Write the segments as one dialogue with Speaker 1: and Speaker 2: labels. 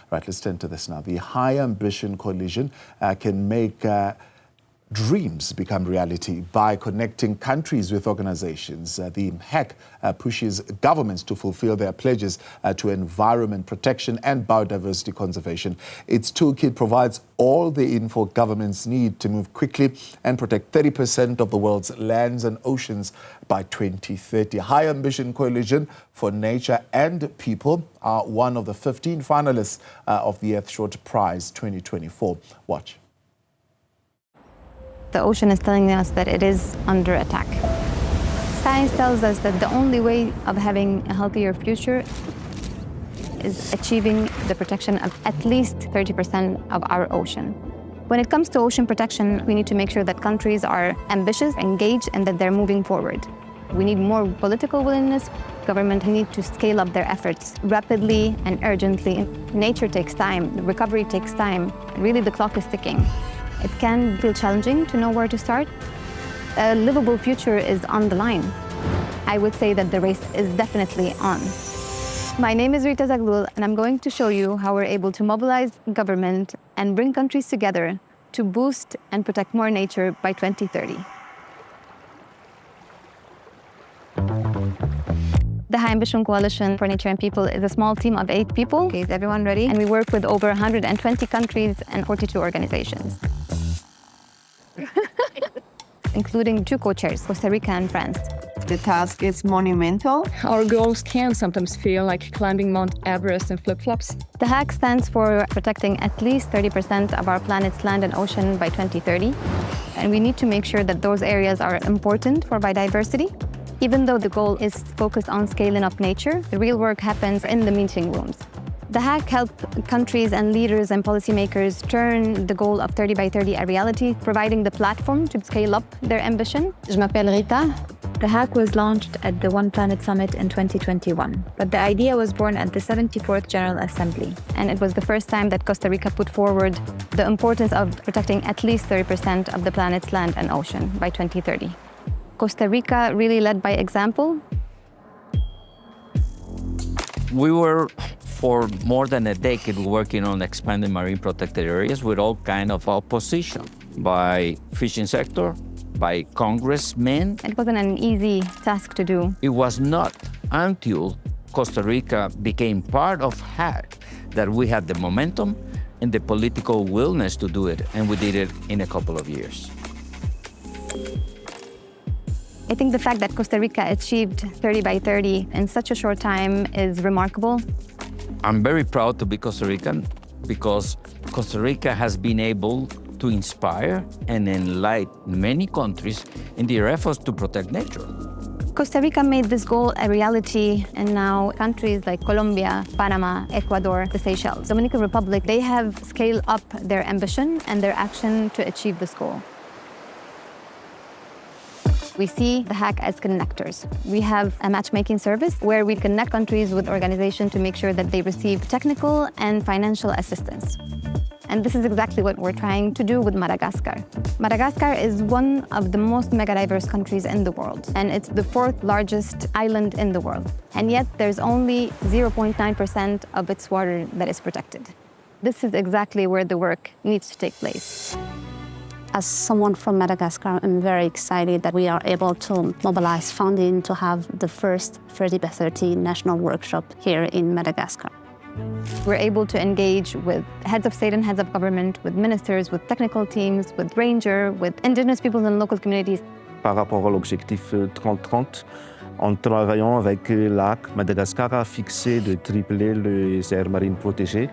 Speaker 1: Right, let's turn to this now. The High Ambition Coalition can make dreams become reality by connecting countries with organizations. The HAC pushes governments to fulfill their pledges to environment protection and biodiversity conservation. Its toolkit provides all the info governments need to move quickly and protect 30% of the world's lands and oceans by 2030. High Ambition Coalition for Nature and People are one of the 15 finalists of the Earthshot Prize 2024. Watch.
Speaker 2: The ocean is telling us that it is under attack. Science tells us that the only way of having a healthier future is achieving the protection of at least 30% of our ocean. When it comes to ocean protection, we need to make sure that countries are ambitious, engaged, and that they're moving forward. We need more political willingness. Government need to scale up their efforts rapidly and urgently. Nature takes time, recovery takes time. Really, the clock is ticking. It can feel challenging to know where to start. A livable future is on the line. I would say that the race is definitely on. My name is Rita Zaglul, and I'm going to show you how we're able to mobilize government and bring countries together to boost and protect more nature by 2030. The High Ambition Coalition for Nature and People is a small team of 8 people. Okay, is everyone ready? And we work with over 120 countries and 42 organizations. Including 2 co-chairs, Costa Rica and France.
Speaker 3: The task is monumental.
Speaker 4: Our goals can sometimes feel like climbing Mount Everest in flip-flops.
Speaker 2: The HAC stands for protecting at least 30% of our planet's land and ocean by 2030. And we need to make sure that those areas are important for biodiversity. Even though the goal is focused on scaling up nature, the real work happens in the meeting rooms. The HAC helps countries and leaders and policymakers turn the goal of 30 by 30 a reality, providing the platform to scale up their ambition.
Speaker 5: Je m'appelle Rita. The HAC was launched at the One Planet Summit in 2021, but the idea was born at the 74th General Assembly.
Speaker 2: And it was the first time that Costa Rica put forward the importance of protecting at least 30% of the planet's land and ocean by 2030. Costa Rica really led by example.
Speaker 6: We were for more than a decade working on expanding marine protected areas with all kind of opposition by fishing sector, by congressmen.
Speaker 2: It wasn't an easy task to do.
Speaker 6: It was not until Costa Rica became part of HAC that we had the momentum and the political willingness to do it, and we did it in a couple of years.
Speaker 2: I think the fact that Costa Rica achieved 30 by 30 in such a short time is remarkable.
Speaker 6: I'm very proud to be Costa Rican because Costa Rica has been able to inspire and enlighten many countries in their efforts to protect nature.
Speaker 2: Costa Rica made this goal a reality, and now countries like Colombia, Panama, Ecuador, the Seychelles, Dominican Republic, they have scaled up their ambition and their action to achieve this goal. We see the HAC as connectors. We have a matchmaking service where we connect countries with organizations to make sure that they receive technical and financial assistance. And this is exactly what we're trying to do with Madagascar. Madagascar is one of the most mega-diverse countries in the world, and it's the 4th largest island in the world. And yet there's only 0.9% of its water that is protected. This is exactly where the work needs to take place.
Speaker 7: As someone from Madagascar, I'm very excited that we are able to mobilize funding to have the first 30 by 30 national workshop here in Madagascar.
Speaker 2: We're able to engage with heads of state and heads of government, with ministers, with technical teams, with ranger, with indigenous peoples and local communities.
Speaker 8: Par rapport à l'objectif 30-30, en travaillant avec l'HAC, Madagascar a fixé de tripler les aires marines protégées.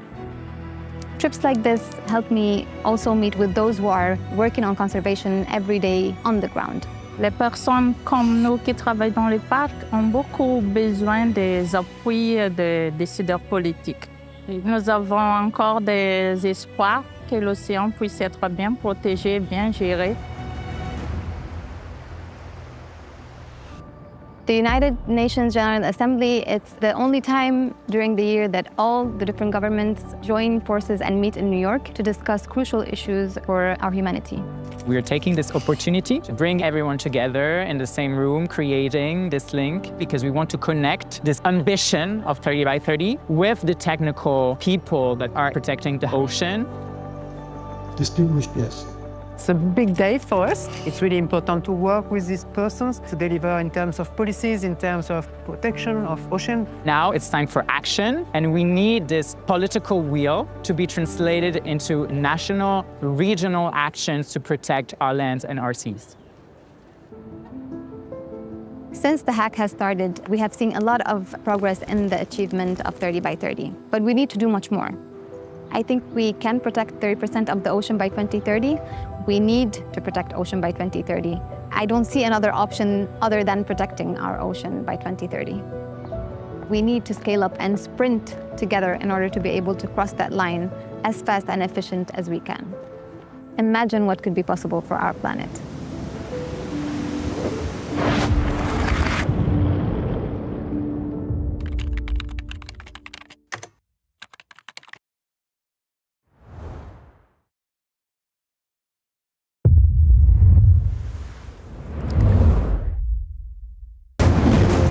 Speaker 2: Trips like this help me also meet with those who are working on conservation every day on the ground.
Speaker 9: Les personnes comme nous qui travaillent dans les parcs ont beaucoup besoin des appuis des décideurs politiques. Nous avons encore des espoirs que l'océan puisse être bien protégé, bien géré.
Speaker 2: The United Nations General Assembly, it's the only time during the year that all the different governments join forces and meet in New York to discuss crucial issues for our humanity.
Speaker 10: We are taking this opportunity to bring everyone together in the same room, creating this link, because we want to connect this ambition of 30 by 30 with the technical people that are protecting the ocean.
Speaker 11: Distinguished guests.
Speaker 12: It's a big day for us. It's really important to work with these persons to deliver in terms of policies, in terms of protection of ocean.
Speaker 10: Now it's time for action, and we need this political will to be translated into national, regional actions to protect our lands and our seas.
Speaker 2: Since the HAC has started, we have seen a lot of progress in the achievement of 30 by 30, but we need to do much more. I think we can protect 30% of the ocean by 2030. We need to protect ocean by 2030. I don't see another option other than protecting our ocean by 2030. We need to scale up and sprint together in order to be able to cross that line as fast and efficient as we can. Imagine what could be possible for our planet.